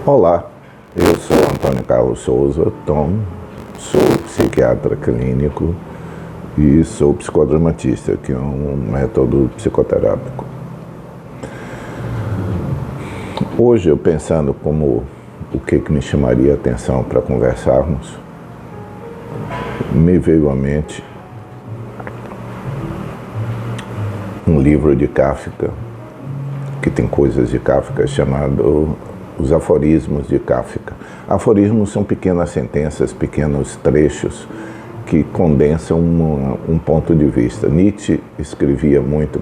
Olá, eu sou Antônio Carlos Souza, sou psiquiatra clínico e sou psicodramatista, que é um método psicoterápico. Hoje, eu pensando como o que me chamaria a atenção para conversarmos, me veio à mente um livro de Kafka, que tem coisas de Kafka, chamado Os Aforismos de Kafka. Aforismos são pequenas sentenças, pequenos trechos que condensam um ponto de vista. Nietzsche escrevia muito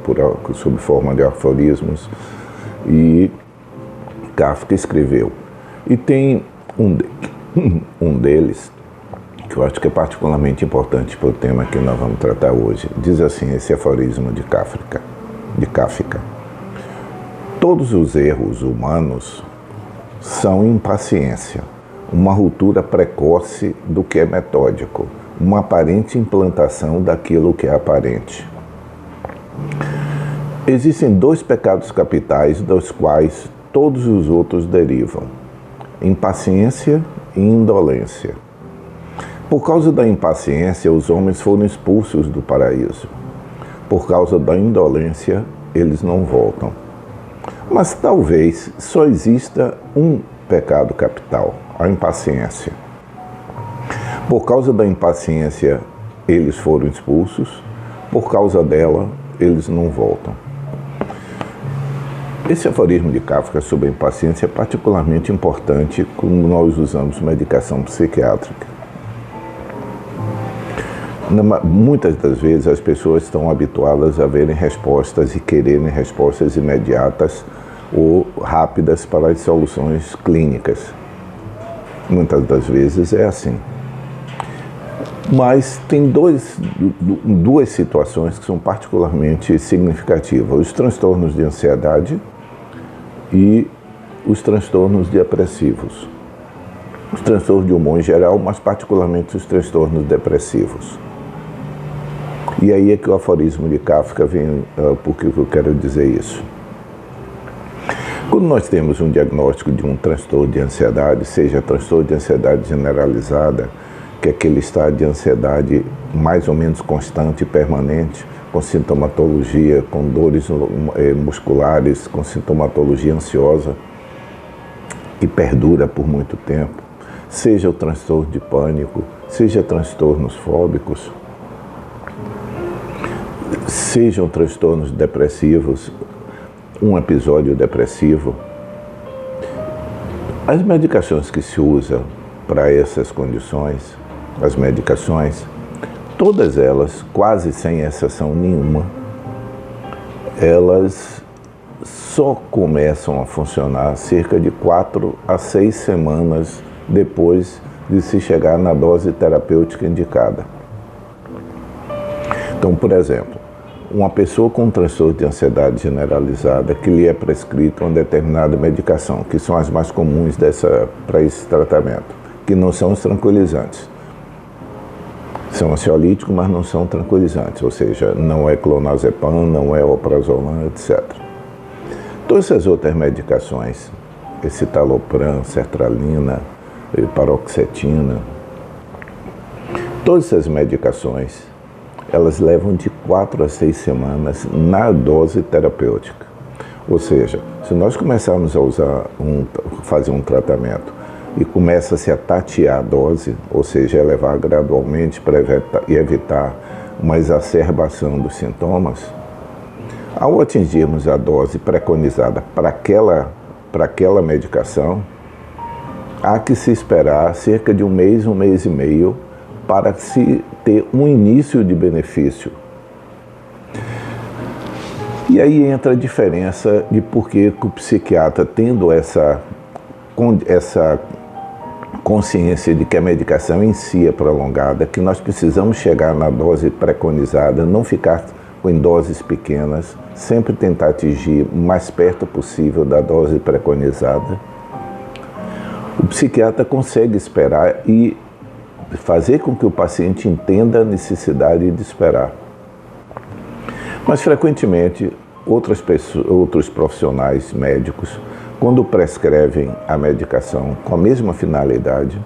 sob forma de aforismos e Kafka escreveu. E tem um deles que eu acho que é particularmente importante para o tema que nós vamos tratar hoje. Diz assim, esse aforismo de Kafka. Todos os erros humanos são impaciência, uma ruptura precoce do que é metódico, uma aparente implantação daquilo que é aparente. Existem dois pecados capitais dos quais todos os outros derivam: impaciência e indolência. Por causa da impaciência, os homens foram expulsos do paraíso. Por causa da indolência, eles não voltam. Mas talvez só exista um pecado capital, a impaciência. Por causa da impaciência, eles foram expulsos. Por causa dela, eles não voltam. Esse aforismo de Kafka sobre a impaciência é particularmente importante quando nós usamos medicação psiquiátrica. Muitas das vezes as pessoas estão habituadas a verem respostas e quererem respostas imediatas ou rápidas para as soluções clínicas. Muitas das vezes é assim. Mas tem duas situações que são particularmente significativas: os transtornos de ansiedade e os transtornos depressivos. Os transtornos de humor em geral, mas particularmente os transtornos depressivos. E aí é que o aforismo de Kafka vem, porque eu quero dizer isso. Quando nós temos um diagnóstico de um transtorno de ansiedade, seja transtorno de ansiedade generalizada, que é aquele estado de ansiedade mais ou menos constante e permanente, com sintomatologia, com dores musculares, com sintomatologia ansiosa, que perdura por muito tempo, seja o transtorno de pânico, seja transtornos fóbicos, sejam transtornos depressivos, um episódio depressivo. As medicações que se usam para essas condições, as medicações, todas elas, quase sem exceção nenhuma, elas só começam a funcionar cerca de 4 a 6 semanas depois de se chegar na dose terapêutica indicada. Então, por exemplo, uma pessoa com um transtorno de ansiedade generalizada que lhe é prescrita uma determinada medicação, que são as mais comuns para esse tratamento, que não são os tranquilizantes. São ansiolíticos, mas não são tranquilizantes, ou seja, não é clonazepam, não é alprazolam, etc. Todas essas outras medicações, escitalopram, sertralina, paroxetina, todas essas medicações, elas levam de 4 a 6 semanas na dose terapêutica. Ou seja, se nós começarmos a fazer um tratamento e começa-se a tatear a dose, ou seja, elevar gradualmente para evitar uma exacerbação dos sintomas, ao atingirmos a dose preconizada para aquela medicação, há que se esperar cerca de um mês e meio, para se ter um início de benefício. E aí entra a diferença de por que o psiquiatra, tendo essa consciência de que a medicação em si é prolongada, que nós precisamos chegar na dose preconizada, não ficar em doses pequenas, sempre tentar atingir o mais perto possível da dose preconizada, o psiquiatra consegue esperar e fazer com que o paciente entenda a necessidade de esperar. Mas, frequentemente, outros profissionais médicos quando prescrevem a medicação com a mesma finalidade,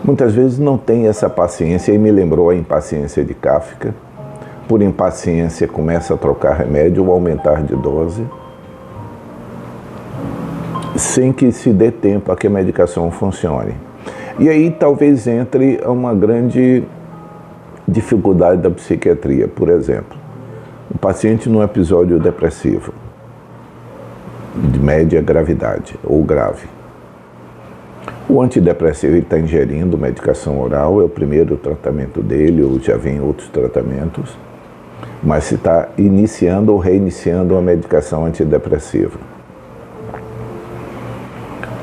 muitas vezes não tem essa paciência, e me lembrou a impaciência de Kafka. Por impaciência começa a trocar remédio ou aumentar de dose, sem que se dê tempo a que a medicação funcione. E aí talvez entre uma grande dificuldade da psiquiatria. Por exemplo, o paciente num episódio depressivo, de média gravidade ou grave. O antidepressivo está ingerindo medicação oral, é o primeiro tratamento dele, ou já vem outros tratamentos, mas se está iniciando ou reiniciando uma medicação antidepressiva.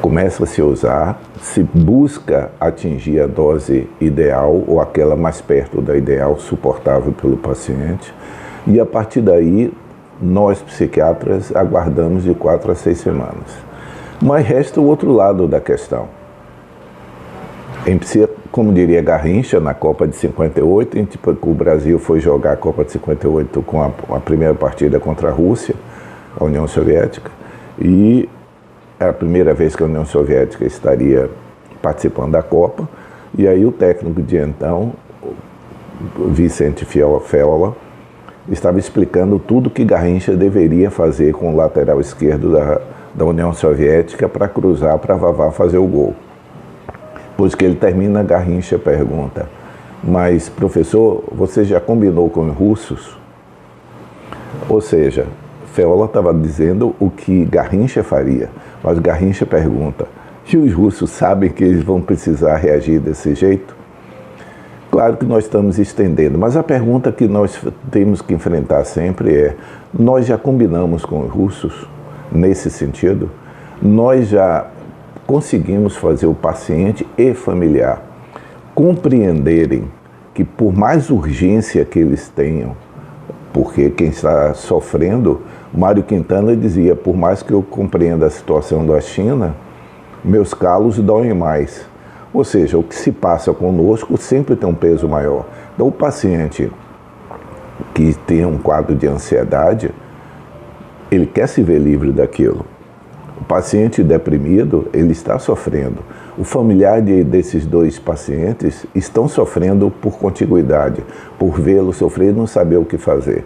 Começa-se a usar, se busca atingir a dose ideal ou aquela mais perto da ideal, suportável pelo paciente, e a partir daí nós psiquiatras aguardamos de 4 a 6 semanas. Mas resta o outro lado da questão. Como diria Garrincha, na Copa de 58, o Brasil foi jogar a Copa de 58 com a primeira partida contra a Rússia, a União Soviética, e era a primeira vez que a União Soviética estaria participando da Copa, e aí o técnico de então, Vicente Feola, estava explicando tudo que Garrincha deveria fazer com o lateral esquerdo da União Soviética para cruzar, para Vavá fazer o gol. Pois que ele termina, Garrincha pergunta: mas professor, você já combinou com os russos? Ou seja, Feola estava dizendo o que Garrincha faria, mas Garrincha pergunta: e os russos sabem que eles vão precisar reagir desse jeito? Claro que nós estamos estendendo, mas a pergunta que nós temos que enfrentar sempre é: nós já combinamos com os russos nesse sentido? Nós já conseguimos fazer o paciente e familiar compreenderem que, por mais urgência que eles tenham, porque quem está sofrendo, Mário Quintana dizia: por mais que eu compreenda a situação da China, meus calos doem mais. Ou seja, o que se passa conosco sempre tem um peso maior. Então, o paciente que tem um quadro de ansiedade, ele quer se ver livre daquilo. O paciente deprimido, ele está sofrendo. O familiar desses dois pacientes estão sofrendo por contiguidade, por vê-lo sofrer e não saber o que fazer.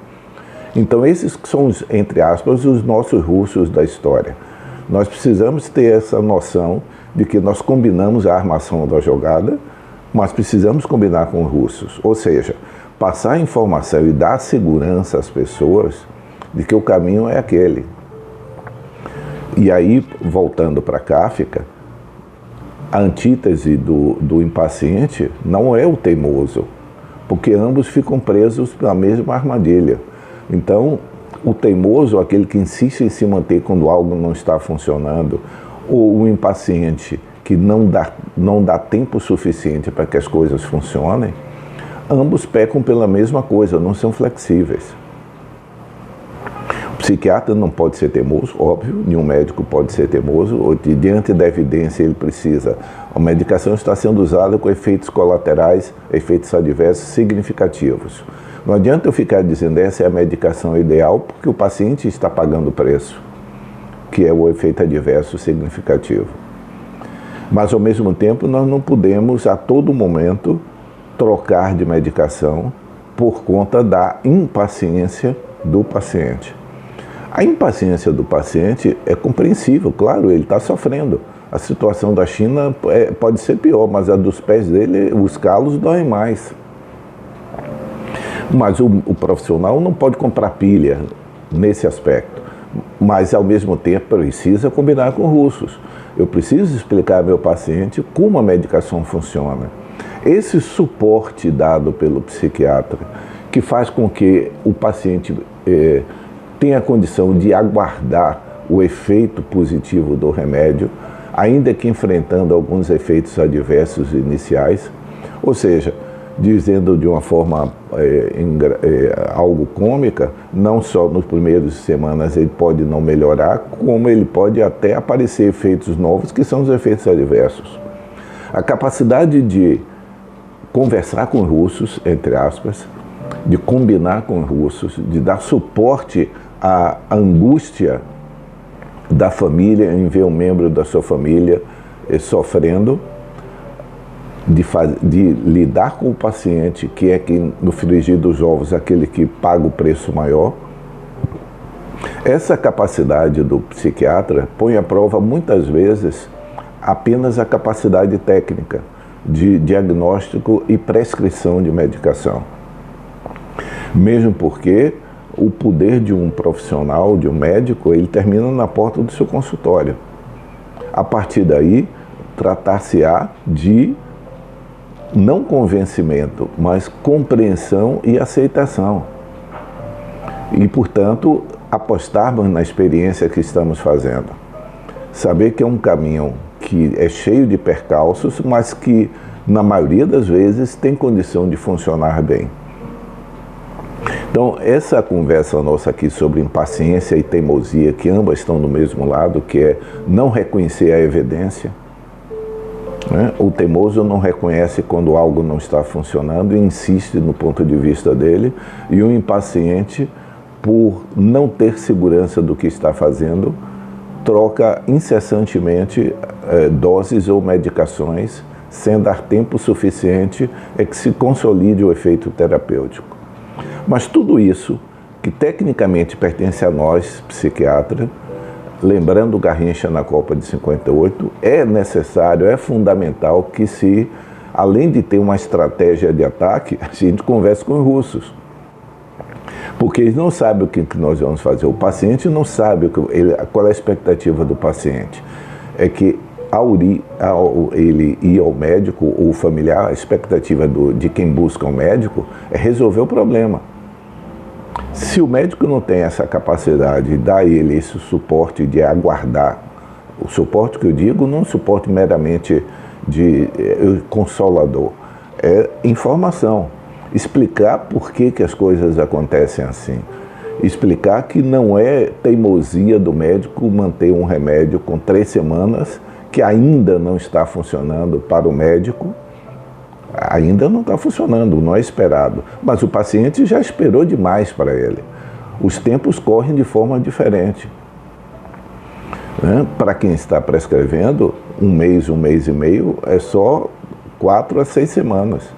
Então, esses são, entre aspas, os nossos russos da história. Nós precisamos ter essa noção de que nós combinamos a armação da jogada, mas precisamos combinar com os russos. Ou seja, passar a informação e dar segurança às pessoas de que o caminho é aquele. E aí, voltando para Kafka, a antítese do impaciente não é o teimoso, porque ambos ficam presos na mesma armadilha. Então, o teimoso, aquele que insiste em se manter quando algo não está funcionando, ou o impaciente que não dá tempo suficiente para que as coisas funcionem, ambos pecam pela mesma coisa, não são flexíveis. O psiquiatra não pode ser teimoso, óbvio, nenhum médico pode ser teimoso, ou diante da evidência ele precisa. A medicação está sendo usada com efeitos colaterais, efeitos adversos significativos. Não adianta eu ficar dizendo essa é a medicação ideal, porque o paciente está pagando o preço, que é o efeito adverso significativo. Mas, ao mesmo tempo, nós não podemos, a todo momento, trocar de medicação por conta da impaciência do paciente. A impaciência do paciente é compreensível, claro, ele está sofrendo. A situação da China pode ser pior, mas a dos pés dele, os calos doem mais. Mas o profissional não pode comprar pilha nesse aspecto. Mas, ao mesmo tempo, precisa combinar com os russos. Eu preciso explicar ao meu paciente como a medicação funciona. Esse suporte dado pelo psiquiatra, que faz com que o paciente tenha a condição de aguardar o efeito positivo do remédio, ainda que enfrentando alguns efeitos adversos iniciais, ou seja, dizendo de uma forma algo cômica, não só nos primeiros semanas ele pode não melhorar, como ele pode até aparecer efeitos novos, que são os efeitos adversos. A capacidade de conversar com os russos, entre aspas, de combinar com os russos, de dar suporte à angústia da família, em ver um membro da sua família sofrendo, de lidar com o paciente, que é quem, no frigir dos ovos, aquele que paga o preço maior. Essa capacidade do psiquiatra põe à prova, muitas vezes, apenas a capacidade técnica de diagnóstico e prescrição de medicação. Mesmo porque o poder de um profissional, de um médico, ele termina na porta do seu consultório. A partir daí, tratar-se-á de não convencimento, mas compreensão e aceitação. E, portanto, apostarmos na experiência que estamos fazendo. Saber que é um caminho que é cheio de percalços, mas que, na maioria das vezes, tem condição de funcionar bem. Então, essa conversa nossa aqui sobre impaciência e teimosia, que ambas estão do mesmo lado, que é não reconhecer a evidência, né? O teimoso não reconhece quando algo não está funcionando e insiste no ponto de vista dele, e o impaciente, por não ter segurança do que está fazendo, troca incessantemente doses ou medicações, sem dar tempo suficiente que se consolide o efeito terapêutico. Mas tudo isso, que tecnicamente pertence a nós, psiquiatra, lembrando Garrincha na Copa de 58, é necessário, é fundamental que além de ter uma estratégia de ataque, a gente converse com os russos. Porque eles não sabem o que nós vamos fazer. O paciente não sabe qual é a expectativa do paciente. É que ao ele ir ao médico ou familiar, a expectativa de quem busca um médico é resolver o problema. Se o médico não tem essa capacidade de dar a ele esse suporte de aguardar, o suporte que eu digo não é um suporte meramente consolador, é informação, explicar por que as coisas acontecem assim, explicar que não é teimosia do médico manter um remédio com 3 semanas que ainda não está funcionando para o médico. Ainda não está funcionando, não é esperado. Mas o paciente já esperou demais para ele. Os tempos correm de forma diferente. Né? Para quem está prescrevendo, 1 mês, 1 mês e meio, é só 4 a 6 semanas.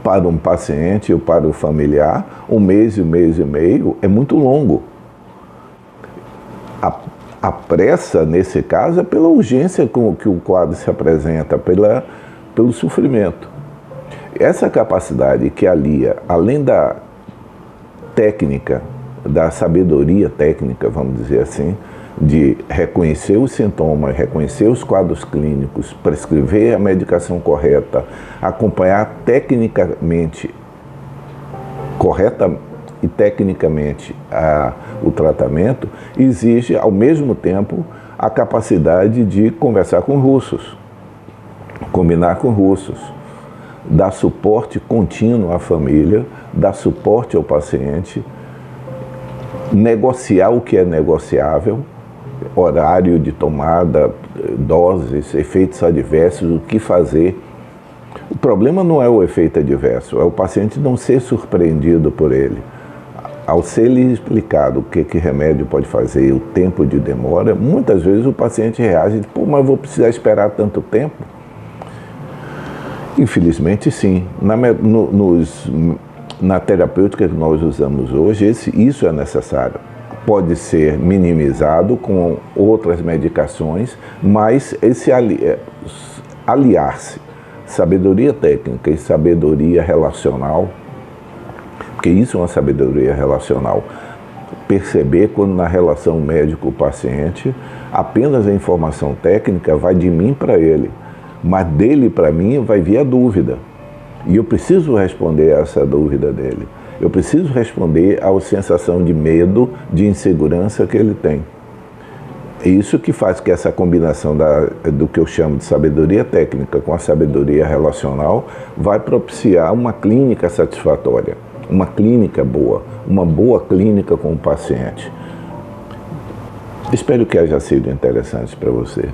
Para um paciente ou para o familiar, 1 mês e meio é muito longo. A pressa, nesse caso, é pela urgência com que o quadro se apresenta, pelo sofrimento. Essa capacidade que alia, além da técnica, da sabedoria técnica, vamos dizer assim, de reconhecer os sintomas, reconhecer os quadros clínicos, prescrever a medicação correta, acompanhar tecnicamente, correta e tecnicamente o tratamento, exige, ao mesmo tempo, a capacidade de conversar com russos, combinar com russos, dar suporte contínuo à família, dar suporte ao paciente, negociar o que é negociável, horário de tomada, doses, efeitos adversos, o que fazer. O problema não é o efeito adverso, é o paciente não ser surpreendido por ele. Ao ser lhe explicado o que remédio pode fazer, o tempo de demora, muitas vezes o paciente reage e diz, pô, mas vou precisar esperar tanto tempo? Infelizmente, sim. Na terapêutica que nós usamos hoje, isso é necessário. Pode ser minimizado com outras medicações, mas esse aliar-se, sabedoria técnica e sabedoria relacional, porque isso é uma sabedoria relacional, perceber quando na relação médico-paciente, apenas a informação técnica vai de mim para ele, mas dele para mim vai vir a dúvida. E eu preciso responder a essa dúvida dele. Eu preciso responder à sensação de medo, de insegurança que ele tem. É isso que faz que essa combinação do que eu chamo de sabedoria técnica com a sabedoria relacional vai propiciar uma clínica satisfatória, uma clínica boa, uma boa clínica com o paciente. Espero que haja sido interessante para você.